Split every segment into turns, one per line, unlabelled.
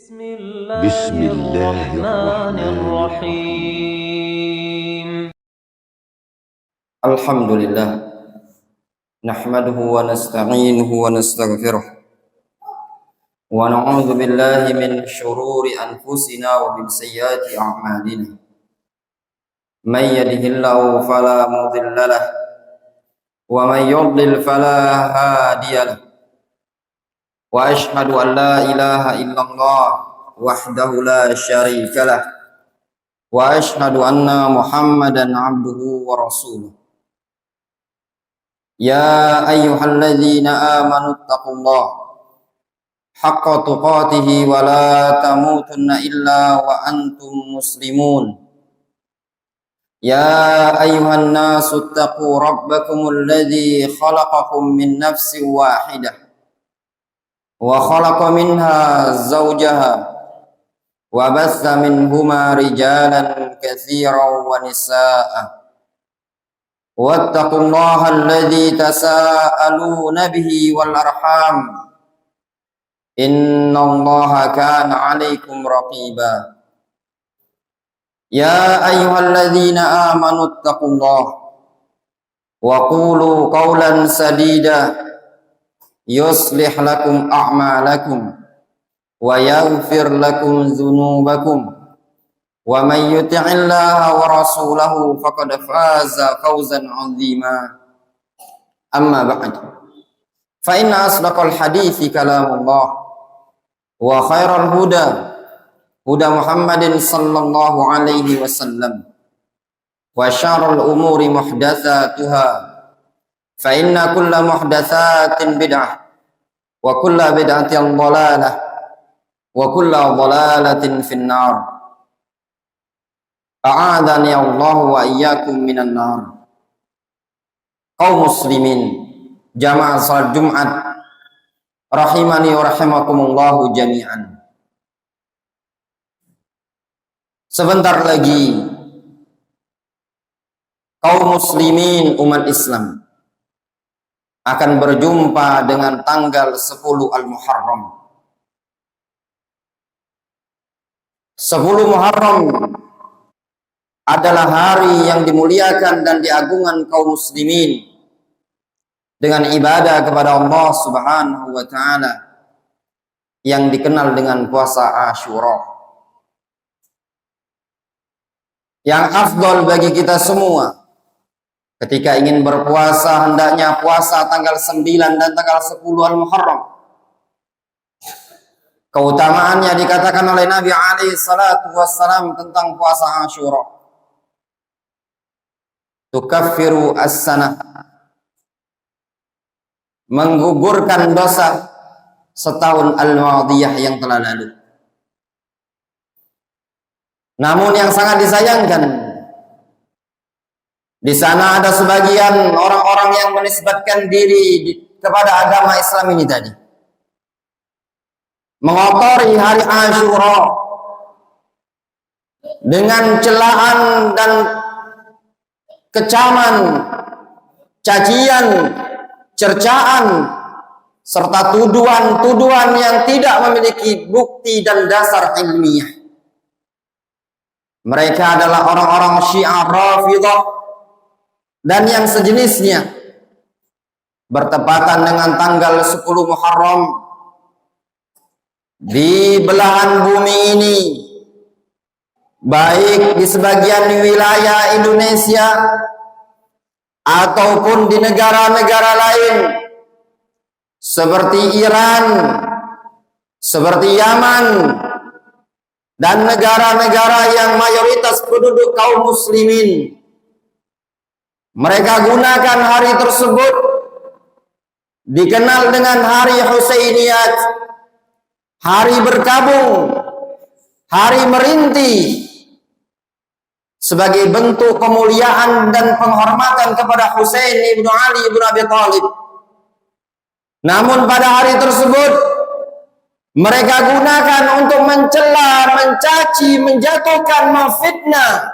بسم الله الرحمن الرحيم.
الحمد لله نحمده ونستعينه ونستغفره ونعوذ بالله من شرور أنفسنا ومن سيئات أعمالنا من يهده الله فلا مضل له ومن يضلل فلا هادي له وأشهد أن لا إله إلا الله وحده لا شريك له وأشهد أن محمدا عبده ورسوله يا أيها الذين آمنوا اتقوا الله حق تقاته ولا تموتن إلا وأنتم مسلمون يا أيها الناس اتقوا ربكم الذي خلقكم من نفس واحدة وخلق منها زوجها وبث منهما رجالا كثيرا ونساء واتقوا الله الذي تساءلون به والأرحام إن الله كان عليكم رقيبا يا أيها الذين آمنوا اتقوا الله وقولوا قولا سديدا يصلح لكم أعمالكم ويغفر لكم ذنوبكم ومن يطع الله ورسوله فقد فاز فوزا عظيما أما بعد فإن أصدق الحديث كلام الله وخير الهدى هدى محمد صلى الله عليه وسلم وشر الأمور محدثاتها فإن كل محدثات بدعة وكل بدعة ضلالة وكل ضلالة في النار أعاذني الله وإياكم من النار. Kaum muslimin jamaah salat Jumat rahimani wa rahimakumullahu jami'an. Sebentar lagi kaum muslimin umat Islam akan berjumpa dengan tanggal 10 Al-Muharram. 10 Muharram adalah hari yang dimuliakan dan diagungkan kaum muslimin dengan ibadah kepada Allah Subhanahu wa taala yang dikenal dengan puasa Asyura. Yang afdal bagi kita semua ketika ingin berpuasa, hendaknya puasa tanggal 9 dan tanggal 10 Al-Muharram. Keutamaannya dikatakan oleh Nabi alaihi salatu wassalam tentang puasa Asyura. Tukaffiru as-sanah, menggugurkan dosa setahun al-madiyah yang telah lalu. Namun yang sangat disayangkan, di sana ada sebagian orang-orang yang menisbatkan diri kepada agama Islam ini tadi, mengotori hari Asyura dengan celaan dan kecaman, cacian, cercaan, serta tuduhan-tuduhan yang tidak memiliki bukti dan dasar ilmiah. Mereka adalah orang-orang Syiah Rafidhah dan yang sejenisnya. Bertepatan dengan tanggal 10 Muharram, di belahan bumi ini, baik di sebagian wilayah Indonesia ataupun di negara-negara lain seperti Iran, seperti Yaman, dan negara-negara yang mayoritas penduduk kaum muslimin, mereka gunakan hari tersebut dikenal dengan hari Husainiyat, hari berkabung, hari merintih, sebagai bentuk kemuliaan dan penghormatan kepada Husain ibnu Ali ibnu Abi Thalib. Namun pada hari tersebut mereka gunakan untuk mencela, mencaci, menjatuhkan, memfitnah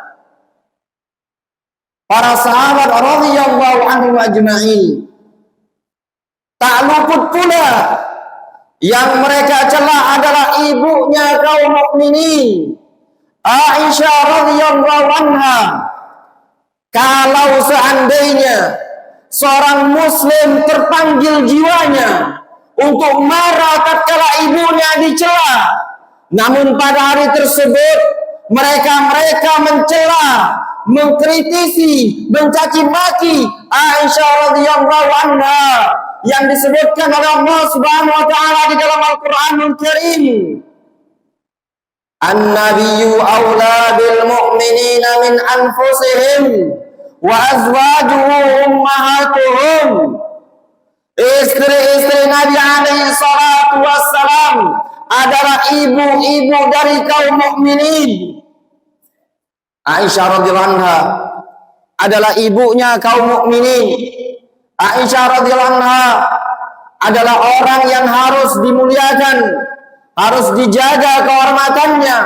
para sahabat radhiyallahu anhum ajma'in. Tak luput pula yang mereka cela adalah ibunya kaum mukminin Aisyah radhiyallahu anha, kalau seandainya seorang muslim terpanggil jiwanya untuk marah tatkala ibunya dicela, namun pada hari tersebut mereka mencela, mengkritisi, mencaci maki Aisyah radhiyallahu anha yang disebutkan oleh Allah Subhanahu wa taala di dalam Al-Qur'anul Karim. An-nabiyyu aula bil mu'minina min anfusihim wa azwajuhu ummahatuhum. Istri-istri Nabi alaihi salatu wassalam adalah ibu-ibu dari kaum mukminin. Aisyah radhiyallahu anha adalah ibunya kaum mukminin. Aisyah radhiyallahu anha adalah orang yang harus dimuliakan, harus dijaga kehormatannya.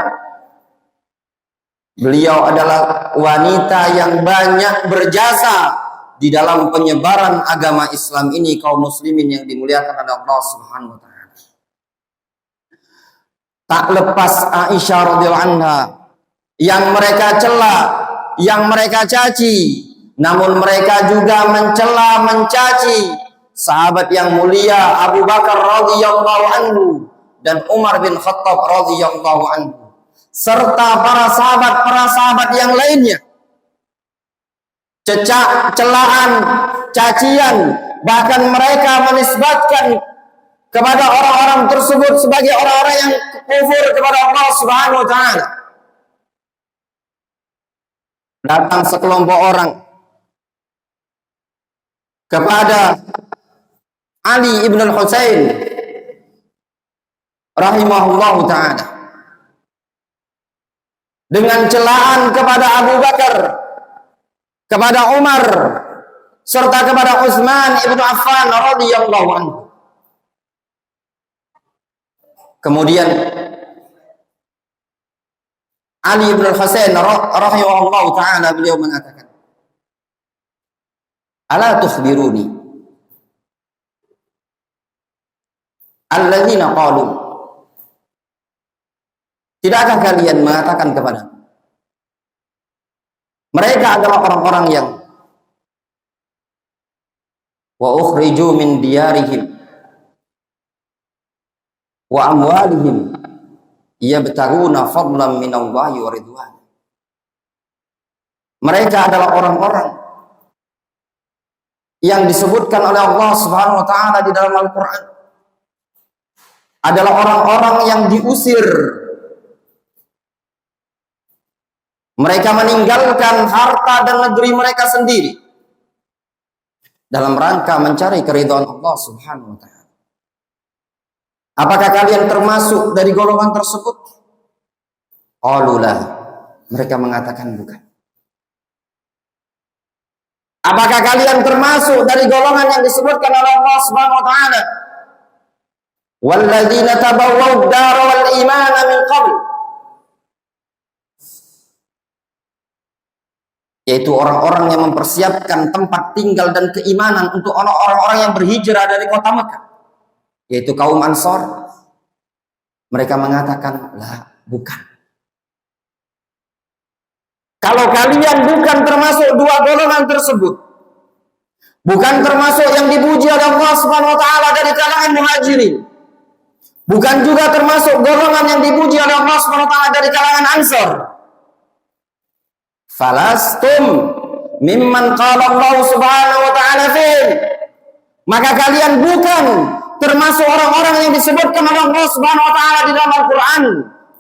Beliau adalah wanita yang banyak berjasa di dalam penyebaran agama Islam ini, kaum muslimin yang dimuliakan oleh Allah Subhanahu wa taala. Tak lepas Aisyah radhiyallahu anha yang mereka cela, yang mereka caci, namun mereka juga mencela, mencaci sahabat yang mulia Abu Bakar radhiyallahu anhu dan Umar bin Khattab radhiyallahu anhu, serta para sahabat yang lainnya. Celaan, cacian, bahkan mereka menisbatkan kepada orang-orang tersebut sebagai orang-orang yang kufur kepada Allah Subhanahu wa taala. Datang sekelompok orang kepada Ali ibn al-Husain rahimahullahu ta'ala dengan celaan kepada Abu Bakar, kepada Umar, serta kepada Utsman ibn Affan radhiyallahu anhu. Kemudian Ali ibn al-Husain rahimahullahu ta'ala beliau mengatakan, ala tukhbiruni alladzina qalu, tidakkah kalian mengatakan kepada mereka adalah orang-orang yang wa ukhriju min diyarihim wa amwalihim yabtaguna fadlan minallahi wa ridwan. Mereka adalah orang-orang yang disebutkan oleh Allah Subhanahu wa taala di dalam Al-Qur'an, adalah orang-orang yang diusir. Mereka meninggalkan harta dan negeri mereka sendiri dalam rangka mencari keridhaan Allah Subhanahu wa taala. Apakah kalian termasuk dari golongan tersebut? Qalulah, mereka mengatakan bukan. Apakah kalian termasuk dari golongan yang disebutkan oleh Allah Subhanahu wa taala? Walladzina tabawwa'ud dara wal imana min qabl, yaitu orang-orang yang mempersiapkan tempat tinggal dan keimanan untuk orang-orang yang berhijrah dari kota Mekah, yaitu kaum Ansor. Mereka mengatakan, lah, bukan. Kalau kalian bukan termasuk dua golongan tersebut, bukan termasuk yang dipuji oleh Allah Subhanahu wa taala dari kalangan Muhajirin, bukan juga termasuk golongan yang dipuji oleh Allah Subhanahu wa taala dari kalangan Ansor, falastum mimman qala Allah Subhanahu wa taala fihim, maka kalian bukan termasuk orang-orang yang disebutkan oleh Allah Subhanahu wa taala di dalam Al-Qur'an,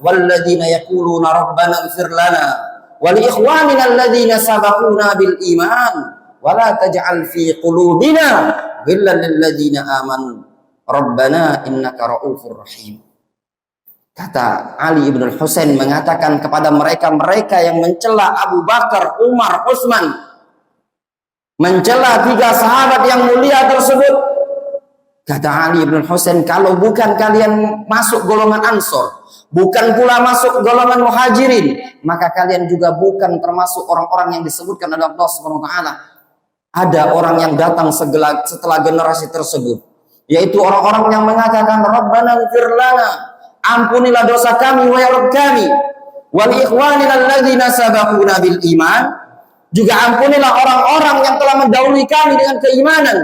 walladzina yaquluna rabbana ighfir lana wa li ikhwanina alladzina sabaquna bil iman wa la taj'al fi qulubina ghillan lil ladzina amanu rabbana innaka ra'ufur rahim. Kata Ali ibn al-Husain mengatakan kepada mereka yang mencela Abu Bakar, Umar, Utsman, mencela tiga sahabat yang mulia tersebut. Kata Ali ibn al-Husain, kalau bukan kalian masuk golongan Ansor, bukan pula masuk golongan Muhajirin, maka kalian juga bukan termasuk orang-orang yang disebutkan oleh Allah Subhanahu wa taala. Ada orang yang datang setelah generasi tersebut, yaitu orang-orang yang mengatakan Rabbana ighfir lana, ampunilah dosa kami wa ya Rabb kami, wal ikhwanina alladzina sabaquna bil iman, juga ampunilah orang-orang yang telah mendahului kami dengan keimanan.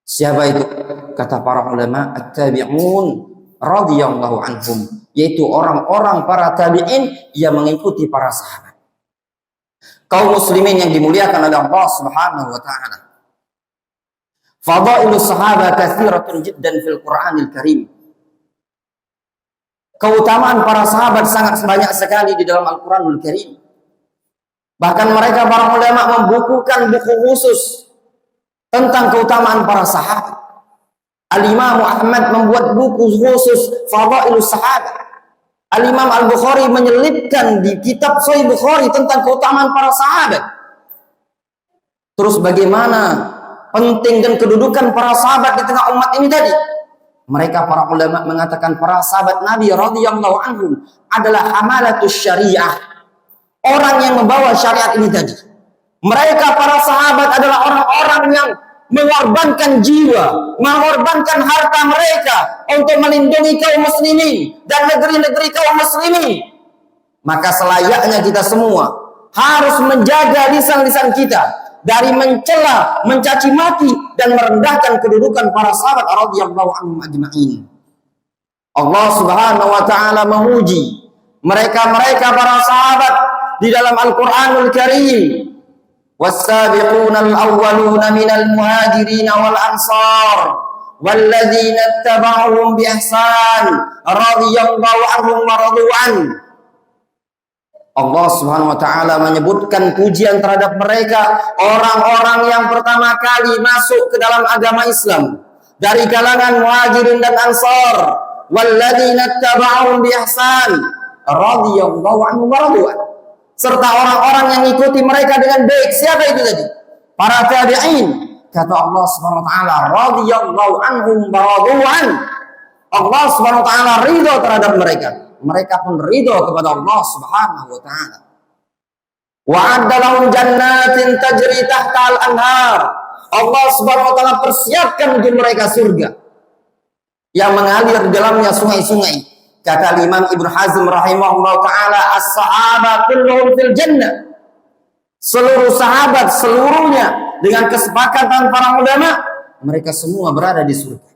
Siapa itu? Kata para ulama, at-tabi'un radhiyallahu anhum, yaitu orang-orang para tabi'in yang mengikuti para sahabat. Kaum muslimin yang dimuliakan oleh Allah Subhanahu wa taala. Fadailus sahabat katsiratun jiddan fil Qur'anil Karim. Keutamaan para sahabat sangat banyak sekali di dalam Al-Qur'anul Karim. Bahkan mereka para ulama membukukan buku khusus tentang keutamaan para sahabat. Al-Imam Ahmad membuat buku khusus Fadailus Sahabat. Al-Imam Al-Bukhari menyelipkan di kitab Sahih Bukhari tentang keutamaan para sahabat. Terus bagaimana penting dan kedudukan para sahabat di tengah umat ini tadi? Mereka para ulama mengatakan para sahabat Nabi radhiyallahu anhum adalah hamalatus syariah. Orang yang membawa syariat ini tadi. Mereka para sahabat adalah orang-orang yang mengorbankan jiwa, mengorbankan harta mereka untuk melindungi kaum muslimin dan negeri-negeri kaum muslimin. Maka selayaknya kita semua harus menjaga lisan-lisan kita dari mencela, mencaci maki dan merendahkan kedudukan para sahabat radhiyallahu anhum ajma'in. Allah Subhanahu wa taala memuji mereka-mereka para sahabat di dalam Al-Qur'anul Karim. والسابقون الأولون من المهاجرين والأنصار والذين اتبعوهم بإحسان رضي الله عنهم ورضوا عنه. Allah Subhanahu wa taala menyebutkan pujian terhadap mereka, orang-orang yang pertama kali masuk ke dalam agama Islam dari kalangan Muhajirin dan Ansar, walladzina ittaba'uhum bi ihsan radhiyallahu anhum wa radu anhu, serta orang-orang yang mengikuti mereka dengan baik. Siapa itu tadi? Para tabi'in. Kata Allah Subhanahu wa taala, radhiyallahu anhum wa radu anhu. Allah Subhanahu wa taala ridho terhadap mereka. Mereka pun ridho kepada Allah Subhanahu wa taala. Wa'adda lahum jannatin tajri tahtal anhar. Allah Subhanahu wa taala persiapkan untuk mereka surga yang mengalir di dalamnya sungai-sungai. Kata Imam Ibnu Hazm rahimahullah ta'ala, as-sahaba kulluhum fil jannah. Seluruh sahabat seluruhnya dengan kesepakatan para ulama, mereka semua berada di surga.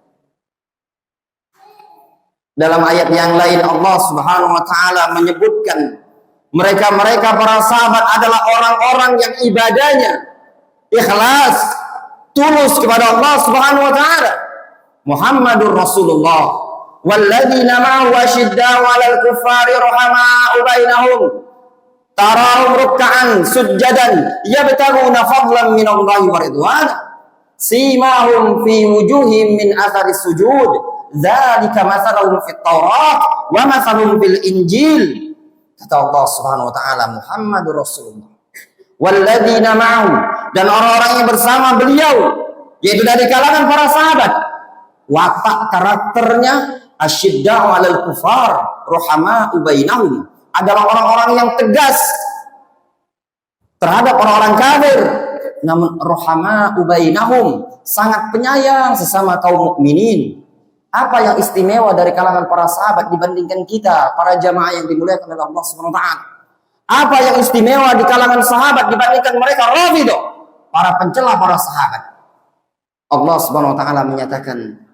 Dalam ayat yang lain Allah Subhanahu wa taala menyebutkan mereka-mereka para sahabat adalah orang-orang yang ibadahnya ikhlas, tulus kepada Allah Subhanahu wa taala. Muhammadur Rasulullah walladzina ma'ahu asyidda'u 'alal kuffari rahama'u bainahum tarahum ruk'an sujjadan yabtaghuna fadlan minallahi wa ridwana simahum fi wujuhihim min athari sujud dzalika mathaluhum fit Taurat wa mathaluhum fil Injil. Kata Allah Subhanahu wa taala, Muhammadur Rasulullah walladzina ma'ahu, dan orang-orang yang bersama beliau, yaitu dari kalangan para sahabat, watak karakternya asyidda'u 'alal kufar rahama'u bainahum, adalah orang-orang yang tegas terhadap orang-orang kafir, namun rahama'u bainahum, sangat penyayang sesama kaum mukminin. Apa yang istimewa dari kalangan para sahabat dibandingkan kita para jamaah yang dimuliakan oleh Allah Subhanahu wa taala? Apa yang istimewa di kalangan sahabat dibandingkan mereka Rafidhah, para pencela para sahabat? Allah Subhanahu wa taala menyatakan,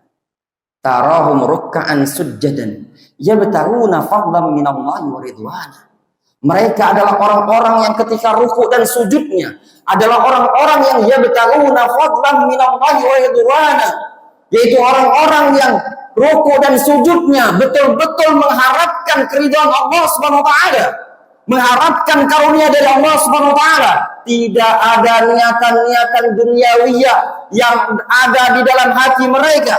tarahum ruk'an sujjadan yabtaguna fadlan minallahi wa ridwana. Mereka adalah orang-orang yang ketika ruku dan sujudnya adalah orang-orang yang yabtaguna fadlan minallahi wa ridwana, yaitu orang-orang yang ruku dan sujudnya betul-betul mengharapkan keridhaan Allah Subhanahu wa taala, mengharapkan karunia dari Allah Subhanahu wa taala. Tidak ada niatan-niatan duniawiyah yang ada di dalam hati mereka.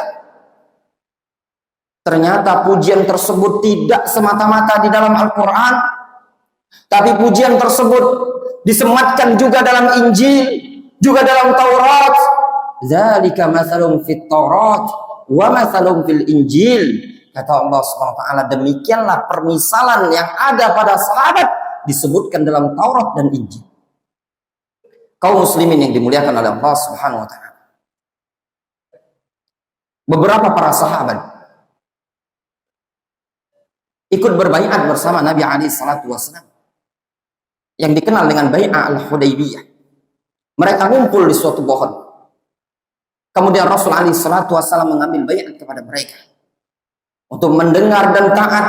Ternyata pujian tersebut tidak semata-mata di dalam Al-Quran, tapi pujian tersebut disematkan juga dalam Injil, juga dalam Taurat. Dzalika matsalum fit Taurat wa matsalum fil Injil. Kata Allah Subhanahu wa taala, demikianlah permisalan yang ada pada sahabat disebutkan dalam Taurat dan Injil. Kaum muslimin yang dimuliakan oleh Allah Subhanahu wa taala. Beberapa para sahabat ikut berbaiat bersama Nabi alaihi salatu wasallam yang dikenal dengan Bai'ah al-Hudaybiyah. Mereka ngumpul di suatu pohon. Kemudian Rasul alaihi salatu wasallam mengambil baiat kepada mereka untuk mendengar dan taat,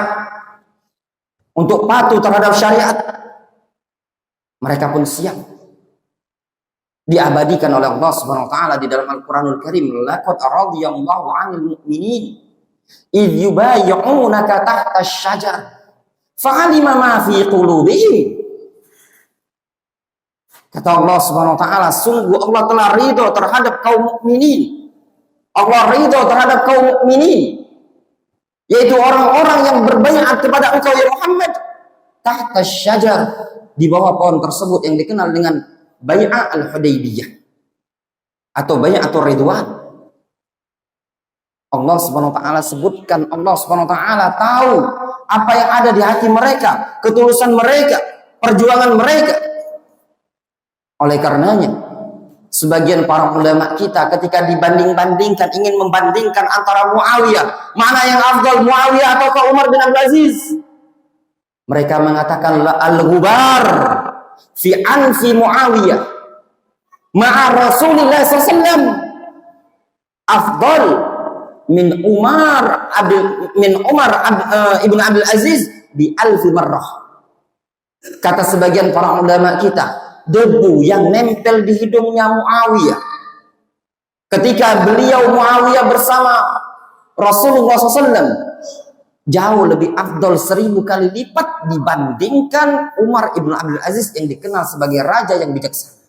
untuk patuh terhadap syariat. Mereka pun siap. Diabadikan oleh Allah Subhanahu wa taala di dalam Al-Qur'anul Karim, laqad radiyallahu 'anil mu'minin idh yubayyi'unaka tahta asy-syajar fa'alima ma fi qulubihim. Kata Allah Subhanahu wa taala, sungguh Allah telah ridho terhadap kaum mukminin. Allah ridho terhadap kaum mukminin, yaitu orang-orang yang berbaiat kepada engkau ya Muhammad tahta asy-syajar, di bawah pohon tersebut yang dikenal dengan Bai'ah al-Hudaybiyah atau Bai'atur Ridwan. Allah Subhanahu wa taala sebutkan, Allah Subhanahu wa taala tahu apa yang ada di hati mereka, ketulusan mereka, perjuangan mereka. Oleh karenanya, sebagian para ulama kita ketika dibanding-bandingkan, ingin membandingkan antara Muawiyah, mana yang afdal, Muawiyah atau Umar bin Abdul Aziz, mereka mengatakan al-ghubar fi anfi Muawiyah ma'a Rasulillah SAW afdal min Umar ibn Abdul Aziz bi alfi marrah. Kata sebagian para ulama kita, debu yang nempel di hidungnya Muawiyah ketika beliau Muawiyah bersama Rasulullah SAW jauh lebih afdol 1000 kali lipat dibandingkan Umar ibn Abdul Aziz yang dikenal sebagai raja yang bijaksana.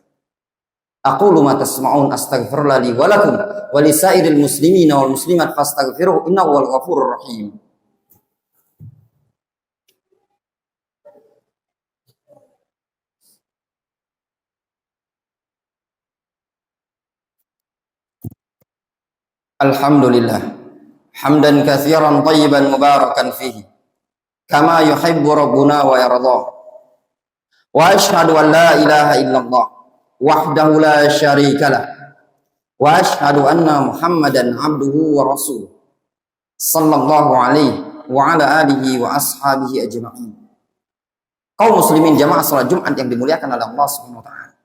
Aqulu ma tasma'un astaghfirullah li wa lakum wa li sairil muslimina wal muslimat fastaghfiruhu innahu wal ghafurur rahim. Alhamdulillah hamdan katsiran thayyiban mubarakan fihi kama yuhibbu rabbuna wa yarda. Wa asyhadu an la ilaha illallah wahdahu la syarika lah wa asyhadu anna Muhammadan abduhu wa rasuluh sallallahu alaihi wa ala alihi wa ashabihi ajma'in. Kaum muslimin jamaah salat Jumat yang dimuliakan oleh Allah Subhanahu wa taala.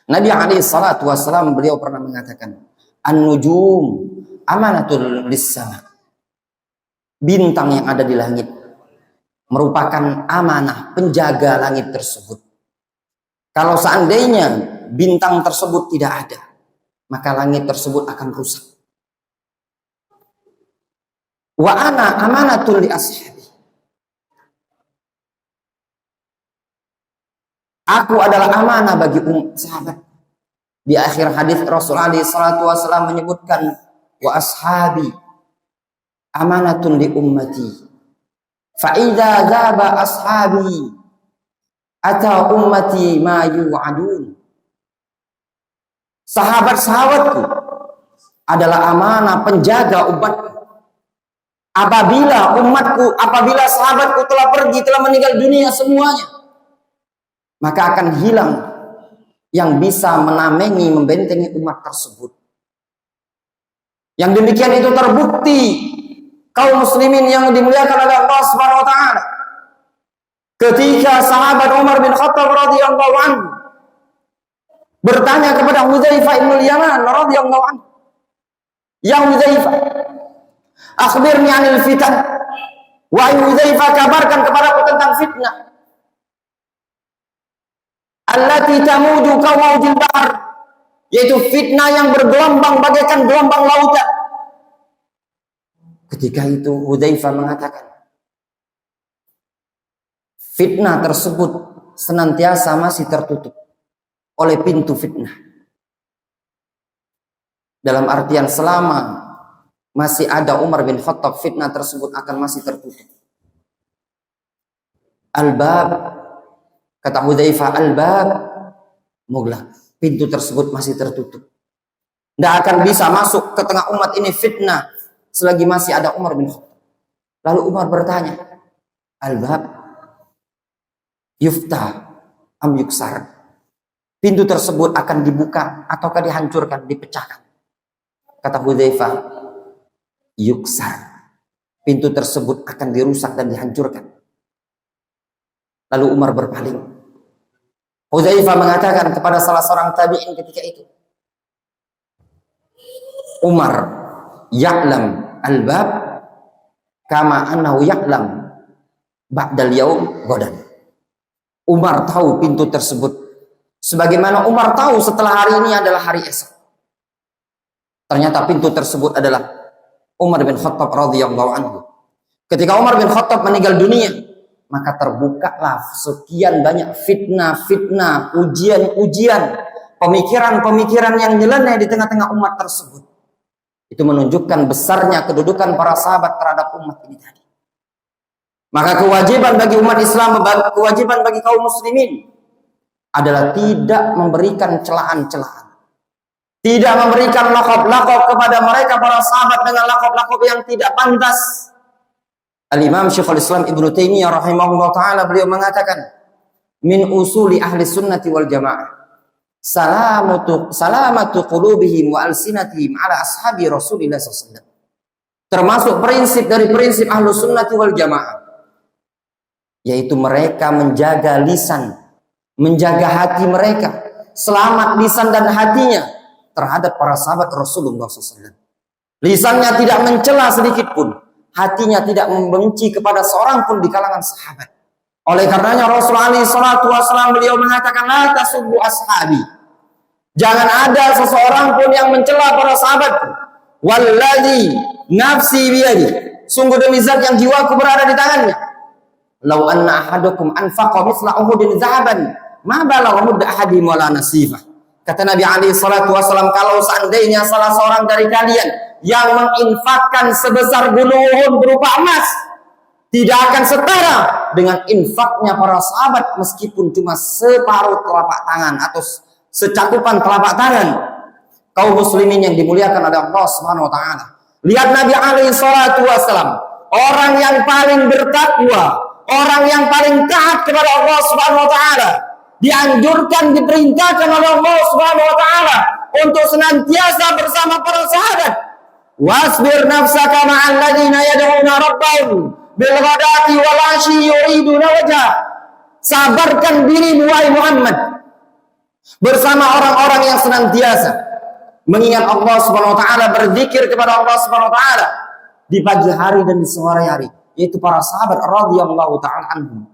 Nabi alaihi salatu wasallam beliau pernah mengatakan, an-nujum amanatul lis-sama. Bintang yang ada di langit merupakan amanah penjaga langit tersebut. Kalau seandainya bintang tersebut tidak ada, maka langit tersebut akan rusak. Wa ana amanatul li ashabi. Aku adalah amanah bagi sahabat. Di akhir hadis Rasulullah SAW menyebutkan, wa ashabi amanatun li ummati fa idza dzaba ashabi ata ummati ma yu'adun. Sahabat-sahabatku adalah amanah penjaga umatku. Apabila sahabatku telah pergi, telah meninggal dunia semuanya, maka akan hilang yang bisa menamengi, membentengi umat tersebut. Yang demikian itu terbukti kaum muslimin yang dimuliakan oleh Allah Subhanahu wa taala. Ketika sahabat Umar bin Khattab radhiyallahu anhu bertanya kepada Hudzaifah bin Yaman radhiyallahu anhu, "Ya Hudzaifah, akhbirni 'anil fitan." Wahai Hudzaifah, kabarkan kepadaku tentang fitnah. Allati tamuju kamaujil bahr, yaitu fitnah yang bergelombang bagaikan gelombang lautan. Ketika itu Hudzaifah mengatakan, fitnah tersebut senantiasa masih tertutup oleh pintu fitnah. Dalam artian selama masih ada Umar bin Khattab, fitnah tersebut akan masih tertutup. Al-bab, kata Hudzaifah, al-bab mughlaq, pintu tersebut masih tertutup. Tidak akan bisa masuk ke tengah umat ini fitnah selagi masih ada Umar bin Khattab. Lalu Umar bertanya, al-bab yuftah am yuksar, pintu tersebut akan dibuka ataukah dihancurkan, dipecahkan? Kata Hudzaifah, yuksar, pintu tersebut akan dirusak dan dihancurkan. Lalu Umar berpaling. Hudzaifah mengatakan kepada salah seorang tabi'in ketika itu, Umar ya'lam al-bab kama annahu ya'lam ba'dal yaum ghadan. Umar tahu pintu tersebut sebagaimana Umar tahu setelah hari ini adalah hari esok. Ternyata pintu tersebut adalah Umar bin Khattab radhiyallahu anhu. Ketika Umar bin Khattab meninggal dunia, maka terbukalah sekian banyak fitnah-fitnah, ujian-ujian, pemikiran-pemikiran yang nyeleneh di tengah-tengah umat tersebut. Itu menunjukkan besarnya kedudukan para sahabat terhadap umat ini tadi. Maka kewajiban bagi umat Islam, kewajiban bagi kaum muslimin adalah tidak memberikan celaan-celaan. Tidak memberikan lakop-lakop kepada mereka para sahabat dengan lakop-lakop yang tidak pantas. Al-Imam Syekhul Islam Ibnu Taimiyah rahimahullah ta'ala beliau mengatakan, min usuli ahli sunnati wal jamaah salamatu qulubihim wa alsinatihim ala ashabi Rasulillah SAW. Termasuk prinsip dari prinsip ahlu sunnati wal jamaah, yaitu mereka menjaga lisan, menjaga hati mereka, selamat lisan dan hatinya terhadap para sahabat Rasulullah SAW. Lisannya tidak mencela sedikit pun, hatinya tidak membenci kepada seorang pun di kalangan sahabat. Oleh karenanya Rasulullah SAW beliau mengatakan, la tasubbu ashabi. Jangan ada seseorang pun yang mencela para sahabat. Walladzi nafsi biyadi. Sungguh demi zat yang jiwaku berada di tangannya. Lau anna ahadukum anfaqa mithla Uhudin zahaban ma balagha mudda ahadihim wala nasifah. Kata Nabi alaihi salatu wasallam, kalau seandainya salah seorang dari kalian yang menginfakkan sebesar gunung Uhud berupa emas, tidak akan setara dengan infaknya para sahabat meskipun cuma separuh telapak tangan atau secakupan telapak tangan. Kaum muslimin yang dimuliakan oleh Allah Subhanahu wa taala. Lihat Nabi alaihi salatu wasallam, orang yang paling bertakwa, orang yang paling taat kepada Allah Subhanahu wa taala, dianjurkan, diperintahkan oleh Allah Subhanahu wa taala untuk senantiasa bersama para sahabat. Wasbir nafsaka ma'al ladzina yad'una rabbahum bil ghadati wal 'ashyi yuriduna wajha. Sabarkan dirimu wahai Muhammad bersama orang-orang yang senantiasa mengingat Allah Subhanahu wa taala, berzikir kepada Allah Subhanahu wa taala di pagi hari dan di sore hari, yaitu para sahabat radhiyallahu taala anhum.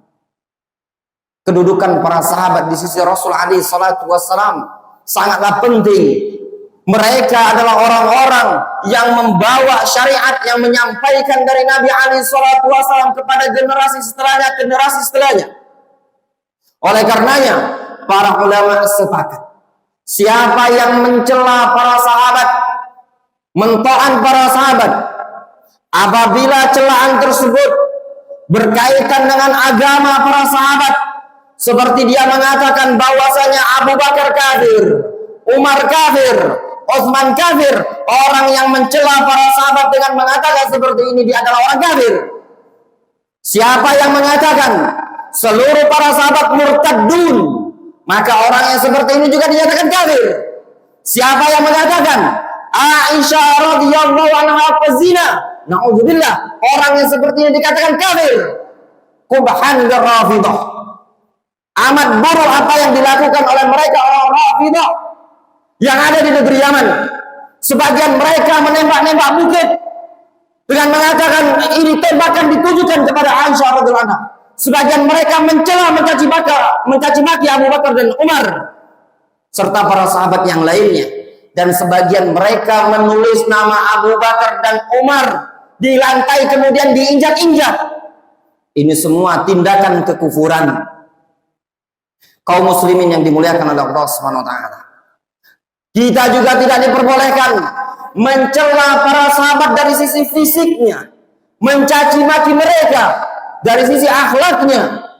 Kedudukan para sahabat di sisi Rasul alaihi salatu wassalam sangatlah penting. Mereka adalah orang-orang yang membawa syariat, yang menyampaikan dari Nabi alaihi salatu wassalam kepada generasi setelahnya. Oleh karenanya para ulama sepakat, siapa yang mencela para sahabat, mentoan para sahabat, apabila celaan tersebut berkaitan dengan agama para sahabat, seperti dia mengatakan bahwasanya Abu Bakar kafir, Umar kafir, Utsman kafir, orang yang mencela para sahabat dengan mengatakan seperti ini, dia adalah orang kafir. Siapa yang mengatakan seluruh para sahabat murtadun, maka orang yang seperti ini juga dinyatakan kafir. Siapa yang mengatakan Aisyah radhiyallahu anha pezina, naudzubillah, orang yang seperti ini dikatakan kafir. Qubhan Rafidah. Amat buruk apa yang dilakukan oleh mereka orang Rafidah yang ada di negeri Yaman. Sebagian mereka menembak-nembak bukit dengan mengatakan ini tembakan ditujukan kepada Aisyah radhiyallahu anha. Sebagian mereka mencela, mencaci maki Abu Bakar dan Umar serta para sahabat yang lainnya, dan sebagian mereka menulis nama Abu Bakar dan Umar di lantai kemudian diinjak-injak. Ini semua tindakan kekufuran. Kaum muslimin yang dimuliakan oleh Allah Subhanahu wa taala, kita juga tidak diperbolehkan mencela para sahabat dari sisi fisiknya, mencaci maki mereka dari sisi akhlaknya.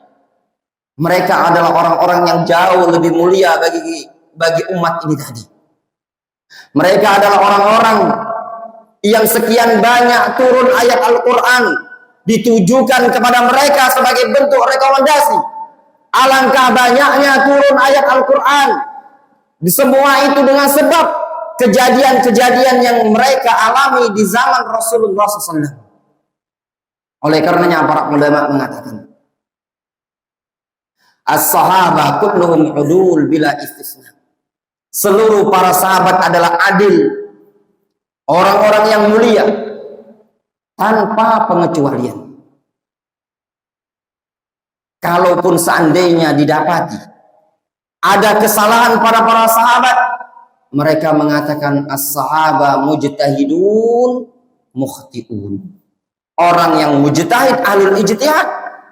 Mereka adalah orang-orang yang jauh lebih mulia bagi umat ini tadi. Mereka adalah orang-orang yang sekian banyak turun ayat Al-Quran ditujukan kepada mereka sebagai bentuk rekomendasi. Alangkah banyaknya turun ayat Al-Quran. Semua itu dengan sebab kejadian-kejadian yang mereka alami di zaman Rasulullah SAW. Oleh karenanya para ulama mengatakan as-sahabah kulluhum udul bila istisna. Seluruh para sahabat adalah adil, orang-orang yang mulia tanpa pengecualian. Kalaupun seandainya didapati ada kesalahan pada para sahabat, mereka mengatakan as-sahaba mujtahidun mukhtiun. Orang yang mujtahid, ahlul ijtihad,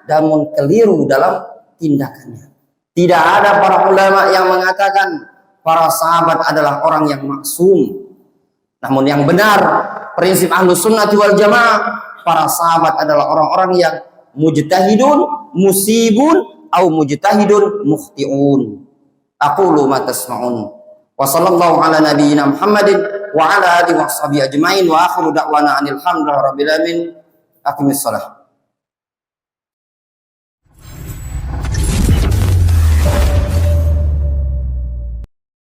namun keliru dalam tindakannya. Tidak ada para ulama yang mengatakan para sahabat adalah orang yang maksum. Namun yang benar, prinsip ahlus sunnati wal jamaah, para sahabat adalah orang-orang yang mujtahidun musibun au mujtahidun mukhtiun. Aqulu ma tasma'un. Wa sallallahu ala nabiyyina Muhammadin wa ala alihi wa sahbihi ajma'in wa akhiru da'wana anil hamdulillahi rabbil alamin. Aqimis shalah.